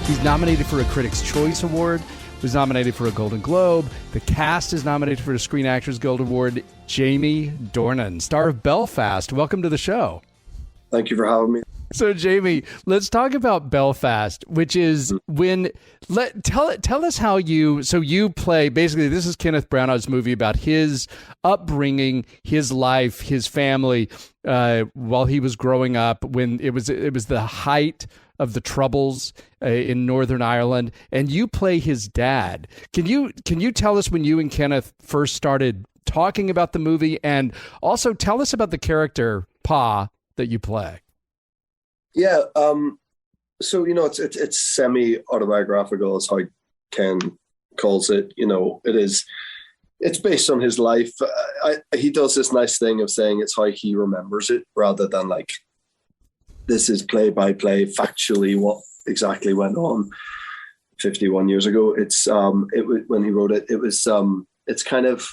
He's nominated for a Critics' Choice Award, was nominated for a Golden Globe. The cast is nominated for a Screen Actors Guild Award. Jamie Dornan, star of Belfast. Welcome to the show. Thank you for having me. So, Jamie, let's talk about Belfast, which is tell us how you play, basically, this is Kenneth Branagh's movie about his upbringing, his life, his family, while he was growing up, when it was the height of the Troubles in Northern Ireland, and you play his dad. Can you tell us when you and Kenneth first started talking about the movie, and also tell us about the character Pa that you play? Yeah, so it's semi-autobiographical, is how Ken calls it. It's based on his life. He does this nice thing of saying it's how he remembers it, rather than like this is play by play factually what exactly went on 51 years ago. It's when he wrote it, it's kind of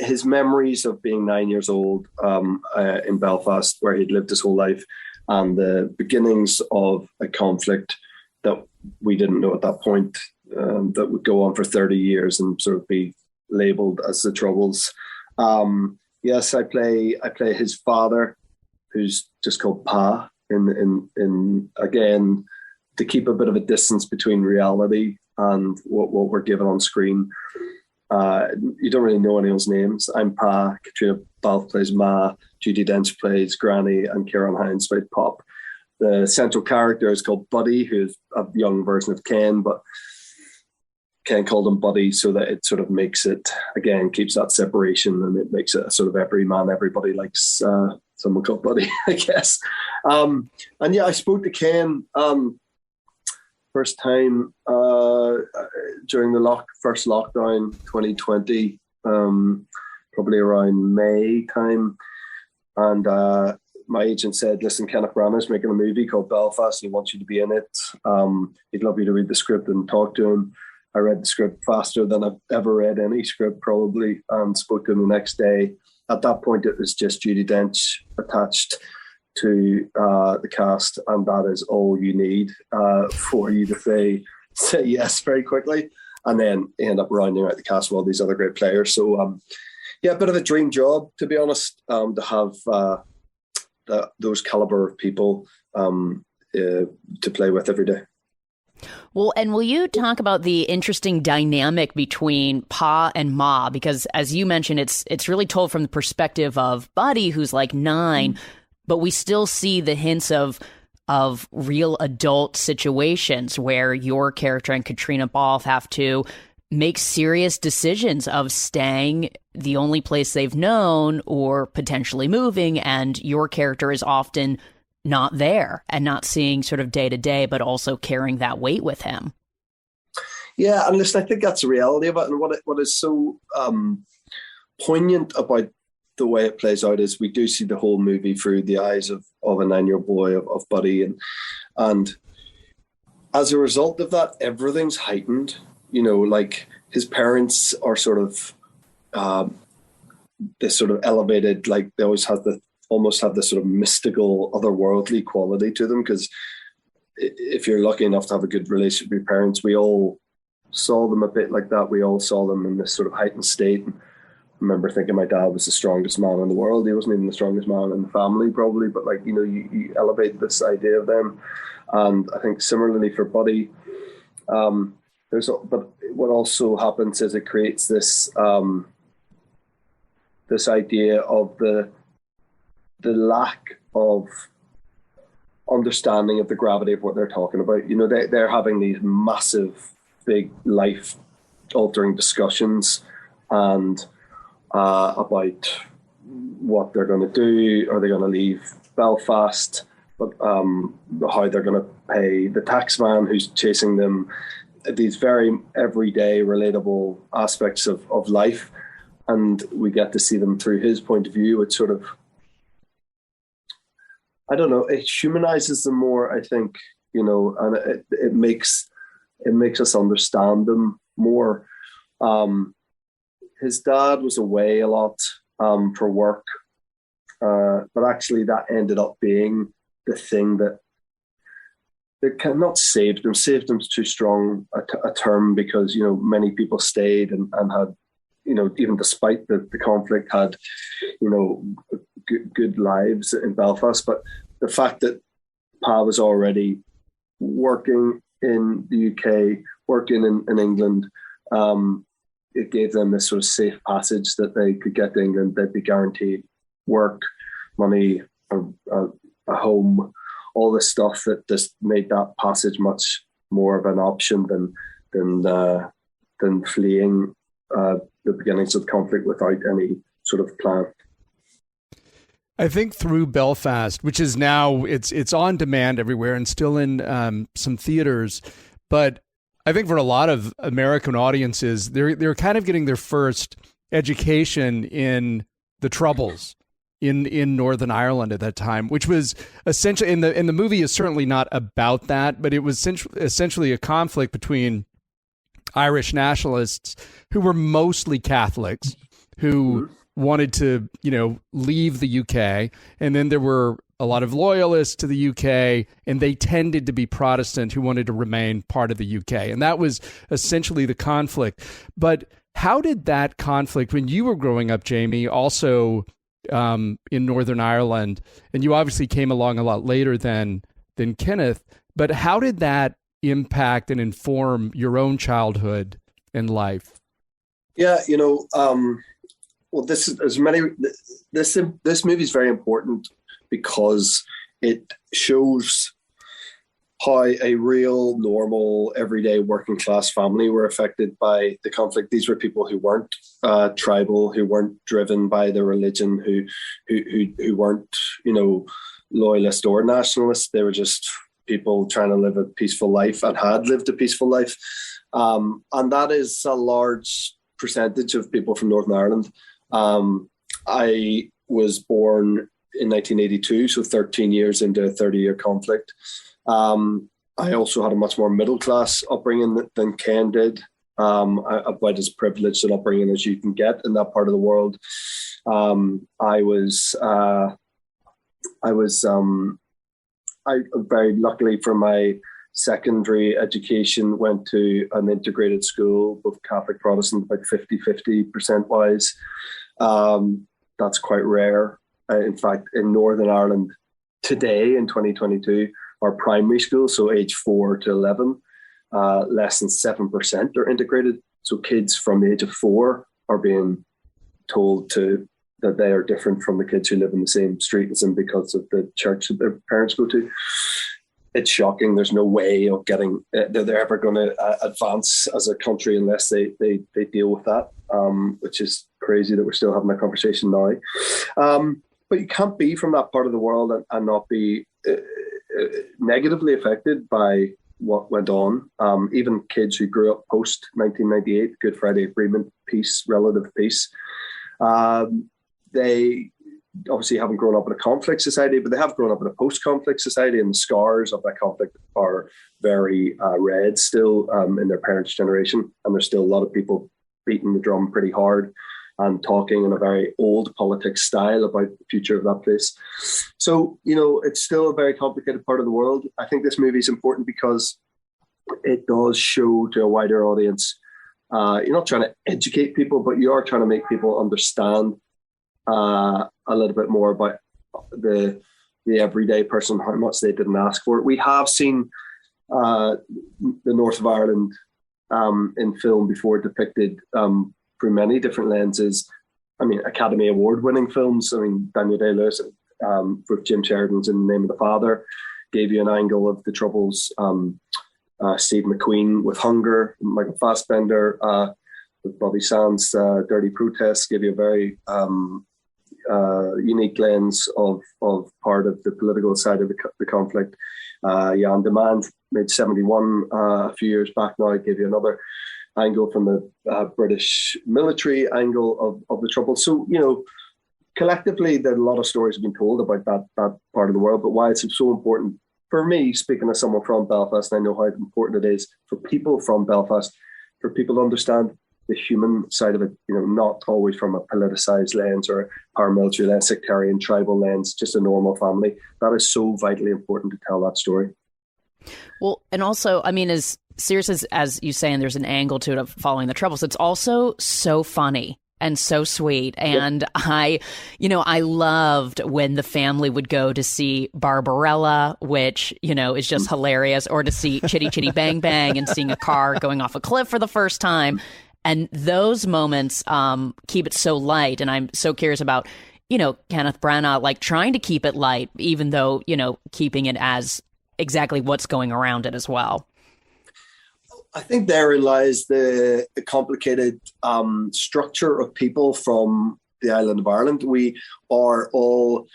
his memories of being 9 years old in Belfast, where he'd lived his whole life, and the beginnings of a conflict that we didn't know at that point, that would go on for 30 years and sort of be labeled as the Troubles. Yes, I play his father, who's just called Pa, in again, to keep a bit of a distance between reality and what we're given on screen. You don't really know anyone's names. I'm Pa, Katrina Balfe plays Ma, Judi Dench plays Granny, and Ciarán Hinds plays Pop. The central character is called Buddy, who's a young version of Ken, but Ken called him Buddy so that it sort of makes it, again, keeps that separation, and it makes it a sort of everybody likes someone called Buddy, I guess. And yeah, I spoke to Ken first time during the first lockdown, 2020, probably around May time. And my agent said, listen, Kenneth Branagh's making a movie called Belfast. He wants you to be in it. He'd love you to read the script and talk to him. I read the script faster than I've ever read any script, probably, and spoke to him the next day. At that point, it was just Judi Dench attached to the cast, and that is all you need for you to say yes very quickly, and then end up rounding out the cast with all these other great players. So yeah, a bit of a dream job, to be honest, to have those caliber of people to play with every day. Well, and will you talk about the interesting dynamic between Pa and Ma? Because as you mentioned, it's really told from the perspective of Buddy, who's like 9, but we still see the hints of real adult situations where your character and Katrina Balfe have to make serious decisions of staying the only place they've known or potentially moving, and your character is often not there and not seeing sort of day to day, but also carrying that weight with him. Yeah, and listen, I think that's the reality of it, and what is so poignant about the way it plays out is we do see the whole movie through the eyes of a 9-year-old boy of Buddy, and as a result of that, everything's heightened. Like his parents are sort of this sort of elevated, like they almost have this sort of mystical, otherworldly quality to them, because if you're lucky enough to have a good relationship with your parents, we all saw them a bit like that. We all saw them in this sort of heightened state. And I remember thinking my dad was the strongest man in the world. He wasn't even the strongest man in the family, probably, but like, you elevate this idea of them. And I think similarly for Buddy, but what also happens is it creates this this idea of the lack of understanding of the gravity of what they're talking about. They're having these massive, big, life-altering discussions and about what they're going to do. Are they going to leave Belfast? But how they're going to pay the taxman who's chasing them. These very everyday, relatable aspects of life, and we get to see them through his point of view. It's sort of, I don't know, it humanizes them more, I think, and it makes us understand them more. His dad was away a lot for work, but actually that ended up being the thing that they cannot saved them. Saved them's too strong a term, because many people stayed and had, even despite the conflict, had good lives in Belfast. But the fact that Pa was already working in the UK, working in England, it gave them this sort of safe passage that they could get to England. They'd be guaranteed work, money, a home, all this stuff that just made that passage much more of an option than fleeing the beginnings of the conflict without any sort of plan. I think through Belfast, which is now it's on demand everywhere and still in some theaters, but I think for a lot of American audiences, they're kind of getting their first education in the Troubles in Northern Ireland at that time, which was essentially, in the movie is certainly not about that, but it was essentially a conflict between Irish nationalists who were mostly Catholics who wanted to, leave the UK. And then there were a lot of loyalists to the UK, and they tended to be Protestant who wanted to remain part of the UK. And that was essentially the conflict. But how did that conflict, when you were growing up, Jamie, also in Northern Ireland, and you obviously came along a lot later than Kenneth, but how did that impact and inform your own childhood and life? Yeah, well, this movie is very important because it shows how a real, normal, everyday working class family were affected by the conflict. These were people who weren't tribal, who weren't driven by their religion, who weren't, loyalist or nationalist. They were just people trying to live a peaceful life and had lived a peaceful life. And that is a large percentage of people from Northern Ireland. I was born in 1982, so 13 years into a 30-year conflict. I also had a much more middle-class upbringing than Ken did. About as privileged an upbringing as you can get in that part of the world. I very luckily for my secondary education went to an integrated school, both Catholic, Protestant, about 50-50% wise. That's quite rare. In fact, in Northern Ireland today in 2022, our primary schools, so age 4 to 11, less than 7% are integrated. So kids from the age of 4 are being told that they are different from the kids who live in the same street as them because of the church that their parents go to. It's shocking. There's no way of getting they're ever going to advance as a country unless they deal with that, which is crazy that we're still having that conversation now. But you can't be from that part of the world and not be negatively affected by what went on. Even kids who grew up post 1998, Good Friday Agreement, peace, relative peace, they obviously haven't grown up in a conflict society, but they have grown up in a post-conflict society, and the scars of that conflict are very red still in their parents' generation. And there's still a lot of people beating the drum pretty hard and talking in a very old politics style about the future of that place. So, it's still a very complicated part of the world. I think this movie is important because it does show to a wider audience. You're not trying to educate people, but you are trying to make people understand a little bit more about the everyday person, how much they didn't ask for it. We have seen the North of Ireland in film before depicted through many different lenses. I mean, Academy Award winning films. I mean, Daniel Day-Lewis with Jim Sheridan's In the Name of the Father gave you an angle of the Troubles. Steve McQueen with Hunger, Michael Fassbender with Bobby Sands' Dirty Protest gave you a very unique lens of part of the political side of the conflict. Jan Demand made 71 a few years back now, gave you another angle from the British military angle of the Troubles. So, collectively, there are a lot of stories have been told about that part of the world, but why it's so important for me, speaking as someone from Belfast, and I know how important it is for people from Belfast, for people to understand the human side of it, not always from a politicized lens or paramilitary lens, sectarian, tribal lens, just a normal family. That is so vitally important to tell that story. Well, and also, I mean, as serious as you say, and there's an angle to it of following the troubles, it's also so funny and so sweet. And I loved when the family would go to see Barbarella, which, is just hilarious, or to see Chitty Chitty Bang Bang and seeing a car going off a cliff for the first time. And those moments keep it so light. And I'm so curious about, Kenneth Branagh, like trying to keep it light, even though, keeping it as exactly what's going around it as well. I think therein lies the complicated structure of people from the island of Ireland. We are all,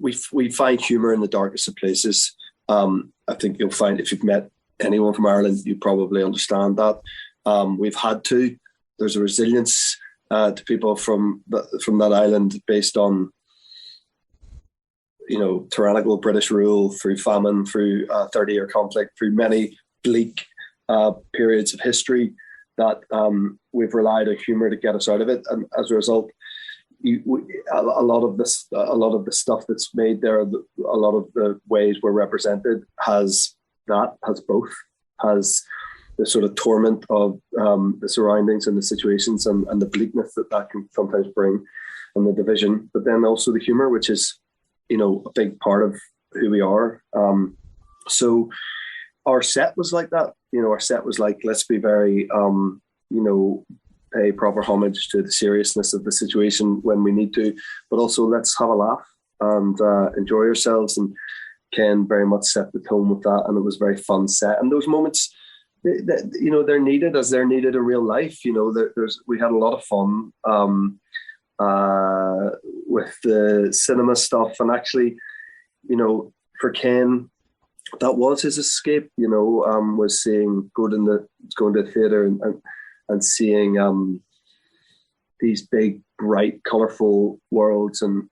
we find humour in the darkest of places. I think you'll find, if you've met anyone from Ireland, you probably understand that. We've had to. There's a resilience to people from that island based on, tyrannical British rule, through famine, through 30-year conflict, through many bleak periods of history, that we've relied on humour to get us out of it. And as a result, a lot of the stuff that's made there, a lot of the ways we're represented has both the sort of torment of the surroundings and the situations and the bleakness that can sometimes bring, and the division, but then also the humour, which is, a big part of who we are. So our set was like that. Our set was like, let's be very, pay proper homage to the seriousness of the situation when we need to, but also let's have a laugh and enjoy ourselves. And Ken very much set the tone with that, and it was a very fun set. And those moments, they're needed as they're needed in real life. We had a lot of fun with the cinema stuff, and actually, for Ken, that was his escape. Was going to the theater and seeing these big, bright, colourful worlds, and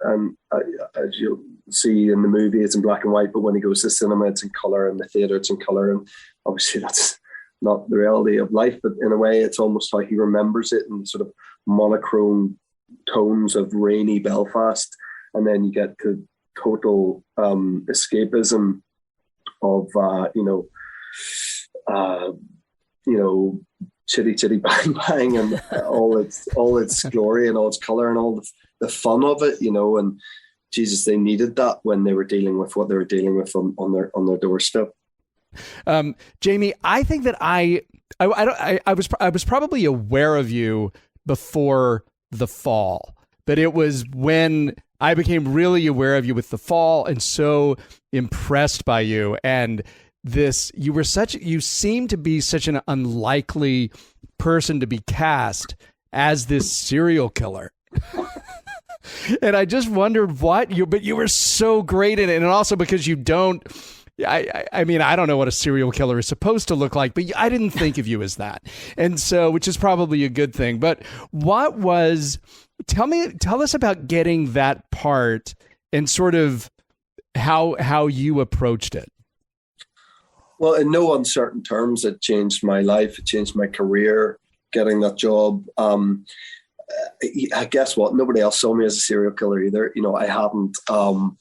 as you'll see in the movie, it's in black and white, but when he goes to cinema, it's in colour, and the theatre, it's in colour, and obviously that's not the reality of life, but in a way, it's almost like he remembers it in sort of monochrome tones of rainy Belfast, and then you get to total escapism of Chitty Chitty Bang Bang and all its glory and all its color and all the fun of it, and Jesus, they needed that when they were dealing with what they were dealing with on their doorstep. Jamie, I think that I was probably aware of you before The Fall, but it was when I became really aware of you with The Fall and so impressed by you. And you seem to be such an unlikely person to be cast as this serial killer. And I just wondered but you were so great in it. And also because you don't, I mean, I don't know what a serial killer is supposed to look like, but I didn't think of you as that. And so, which is probably a good thing. But tell us about getting that part and sort of how you approached it. Well, in no uncertain terms, it changed my life. It changed my career, getting that job. I guess what? Nobody else saw me as a serial killer either. I hadn't gone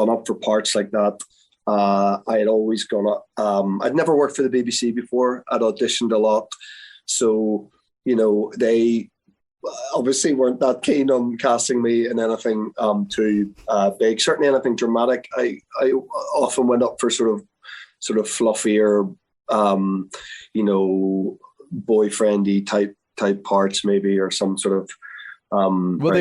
up for parts like that. I had always gone up. I'd never worked for the BBC before. I'd auditioned a lot. So, they obviously weren't that keen on casting me in anything too big. Certainly anything dramatic. I often went up for sort of fluffier, boyfriendy type parts maybe, or some sort of well,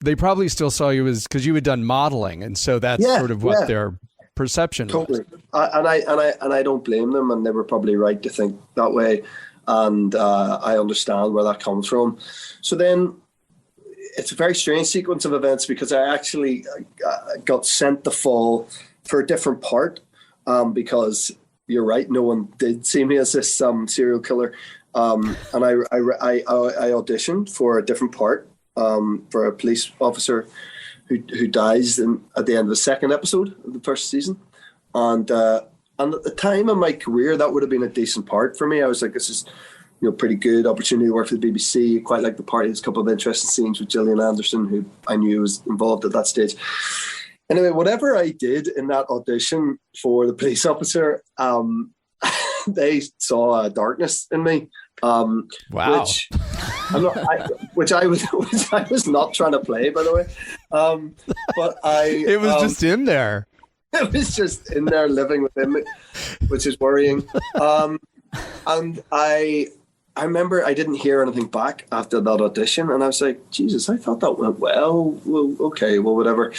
they probably still saw you as, because you had done modeling, and so that's sort of what their perception was. And I don't blame them, and they were probably right to think that way, and I understand where that comes from. So then it's a very strange sequence of events, because I actually got sent The Fall for a different part, because you're right, no one did see me as this serial killer, and I auditioned for a different part, for a police officer who dies at the end of the second episode of the first season, and at the time in my career, that would have been a decent part for me. I was like, this is pretty good opportunity to work for the BBC. Quite like the part. There's a couple of interesting scenes with Gillian Anderson, who I knew was involved at that stage. Anyway, whatever I did in that audition for the police officer, they saw a darkness in me. Wow. Which I was not trying to play, by the way. But it was just in there. It was just in there living within me, which is worrying. And I remember I didn't hear anything back after that audition, and I was like, Jesus, I thought that went well. Well, okay, well, whatever.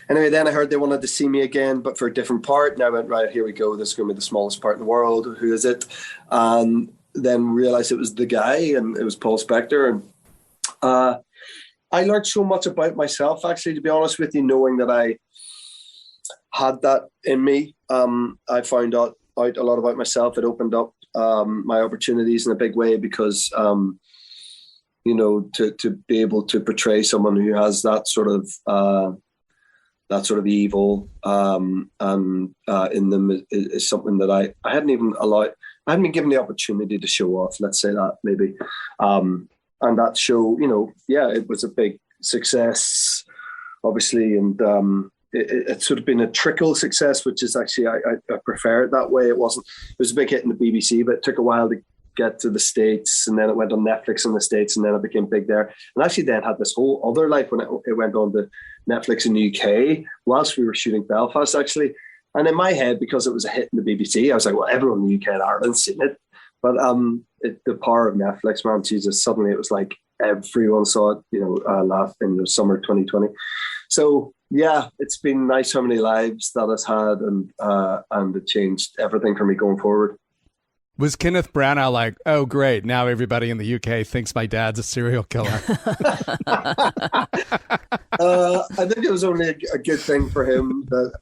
Anyway, then I heard they wanted to see me again, but for a different part. And I went, right, here we go. This is going to be the smallest part in the world. Who is it? And then realized it was the guy, and it was Paul Spector. And I learned so much about myself, actually, to be honest with you, knowing that I had that in me. I found out a lot about myself. It opened up my opportunities in a big way because, to be able to portray someone who has that sort of evil in them is something that I hadn't even allowed. I hadn't been given the opportunity to show off. Let's say that maybe, and that show, it was a big success, obviously, and it's sort of been a trickle success, which is actually I prefer it that way. It was a big hit in the BBC, but it took a while to get to the States, and then it went on Netflix in the States, and then it became big there. And actually then had this whole other life when it went on to Netflix in the UK whilst we were shooting Belfast, actually. And in my head, because it was a hit in the BBC, I was like, well, everyone in the UK and Ireland's seen it. But the power of Netflix, man, Jesus, suddenly it was like everyone saw it, last in the summer 2020. So yeah, it's been nice how many lives that has had, and it changed everything for me going forward. Was Kenneth Branagh like, oh, great, now everybody in the UK thinks my dad's a serial killer? I think it was only a good thing for him that,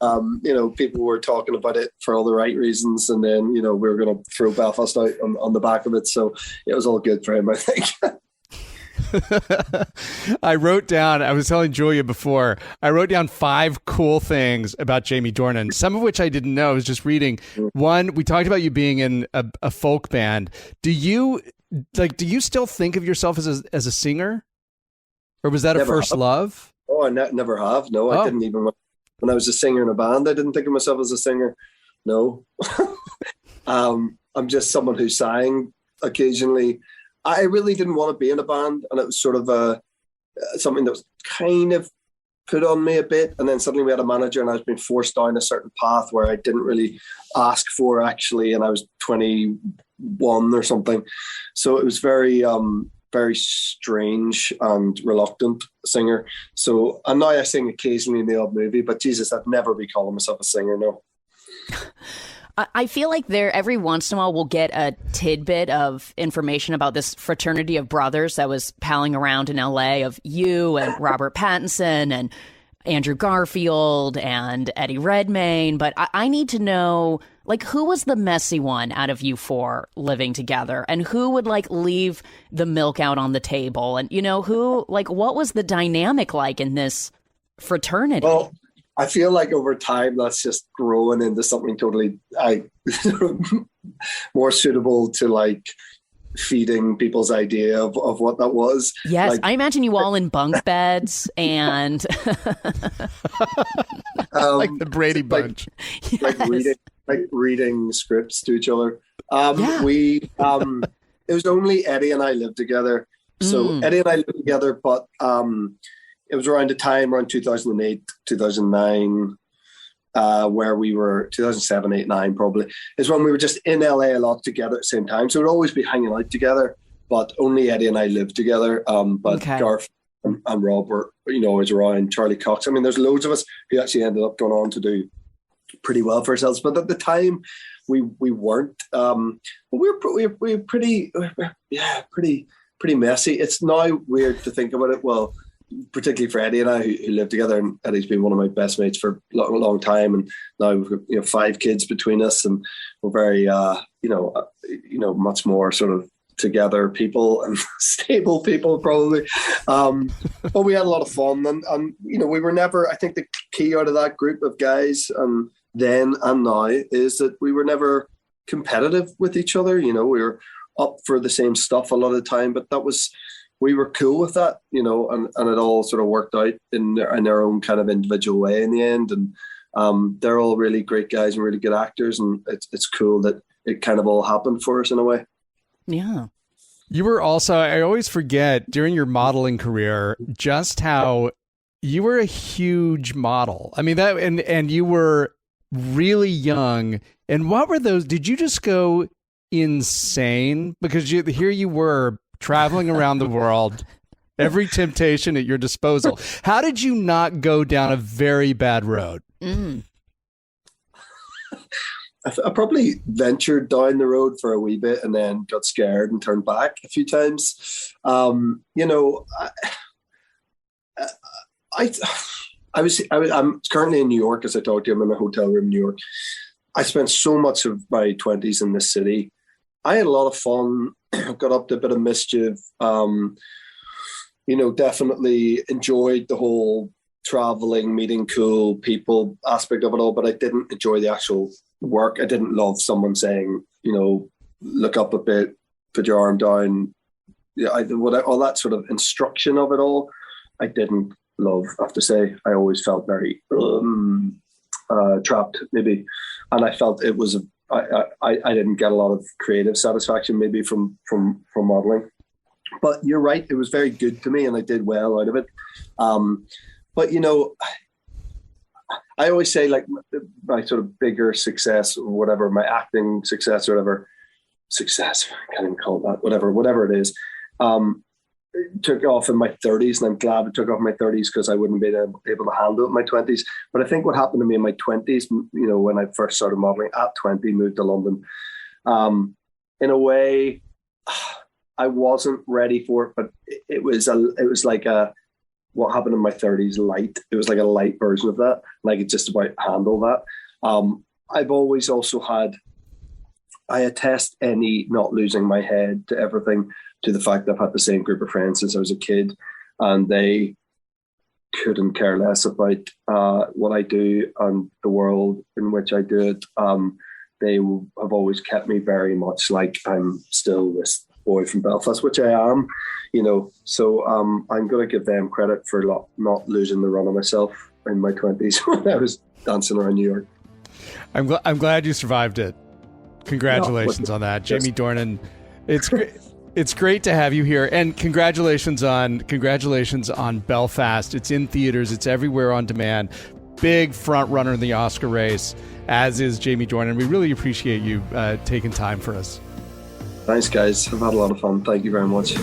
people were talking about it for all the right reasons, and then, we were going to throw Belfast out on the back of it. So it was all good for him, I think. I was telling Julia before, I wrote down 5 cool things about Jamie Dornan, some of which I didn't know. I was just reading. One, we talked about you being in a folk band. Do you still think of yourself as a singer? Or was that Never a first have. love? Oh, I never have. No, I didn't even. When I was a singer in a band, I didn't think of myself as a singer. No. I'm just someone who sang occasionally. I really didn't want to be in a band, and it was sort of something that was kind of put on me a bit. And then suddenly we had a manager, and I was being forced down a certain path where I didn't really ask for, actually, and I was 21 or something. So it was very, very strange and reluctant singer. So, and now I sing occasionally in the odd movie, but Jesus, I'd never be calling myself a singer, no. I feel like every once in a while we'll get a tidbit of information about this fraternity of brothers that was palling around in LA, of you and Robert Pattinson and Andrew Garfield and Eddie Redmayne. But I need to know, who was the messy one out of you 4 living together, and who would leave the milk out on the table, and who, what was the dynamic like in this fraternity? Well, I feel like over time that's just growing into something totally more suitable to feeding people's idea of what that was. Yes, I imagine you all in bunk beds and like the Brady Bunch, yes. reading scripts to each other. Yeah. It was only Eddie and I lived together. So Eddie and I lived together, but it was around 2008, 2009, where we were, 2007, 8, 9 probably, is when we were just in LA a lot together at the same time. So we'd always be hanging out together, but only Eddie and I lived together. But Garfield and Rob were, always around, Charlie Cox. I mean, there's loads of us who actually ended up going on to do pretty well for ourselves. But at the time, we weren't. We were pretty messy. It's now weird to think about it. Well, particularly for Eddie and I, who live together, and Eddie's been one of my best mates for a long time, and now we've got 5 kids between us, and we're very much more sort of together people and stable people probably, but we had a lot of fun, and we were never, I think the key out of that group of guys then and now is that we were never competitive with each other. We were up for the same stuff a lot of the time, but that was we were cool with that, you know, and it all sort of worked out in their own kind of individual way in the end. And they're all really great guys and really good actors, and it's cool that it kind of all happened for us in a way. Yeah. You were also, I always forget during your modeling career just how you were a huge model. I mean, that, and you were really young. And what were those? Did you just go insane? Because here you were traveling around the world, every temptation at your disposal. How did you not go down a very bad road? I probably ventured down the road for a wee bit and then got scared and turned back a few times. You know, I'm currently in New York, as I told you. I'm in a hotel room in New York. I spent so much of my 20s in this city. I had a lot of fun, got up to a bit of mischief, you know, definitely enjoyed the whole traveling, meeting cool people aspect of it all, but I didn't enjoy the actual work. I didn't love someone saying, you know, look up a bit, put your arm down. Yeah, all that sort of instruction of it all, I didn't love. I have to say, I always felt very trapped, maybe, and I felt it was I didn't get a lot of creative satisfaction maybe from modeling. But you're right, it was very good to me, and I did well out of it. But you know, I always say, like, my sort of bigger success or whatever, my acting success or whatever, success, I can't even call it that, whatever it is, took off in my 30s, and I'm glad it took off in my 30s because I wouldn't be able to handle it in my 20s. But I think what happened to me in my 20s, you know, when I first started modeling at 20, moved to London, in a way, I wasn't ready for it, but it was like what happened in my 30s light. It was like a light version of that. Like, it just about handle that. I've always also I attest any not losing my head to everything, to the fact that I've had the same group of friends since I was a kid, and they couldn't care less about what I do and the world in which I do it. They have always kept me very much like I'm still this boy from Belfast, which I am, you know. So I'm going to give them credit for not losing the run of myself in my 20s when I was dancing around New York. I'm glad you survived it. Congratulations on that, Jamie Dornan. It's great. It's great to have you here, and congratulations on Belfast. It's in theaters. It's everywhere on demand. Big front runner in the Oscar race, as is Jamie Dornan. We really appreciate you taking time for us. Thanks, guys. I've had a lot of fun. Thank you very much.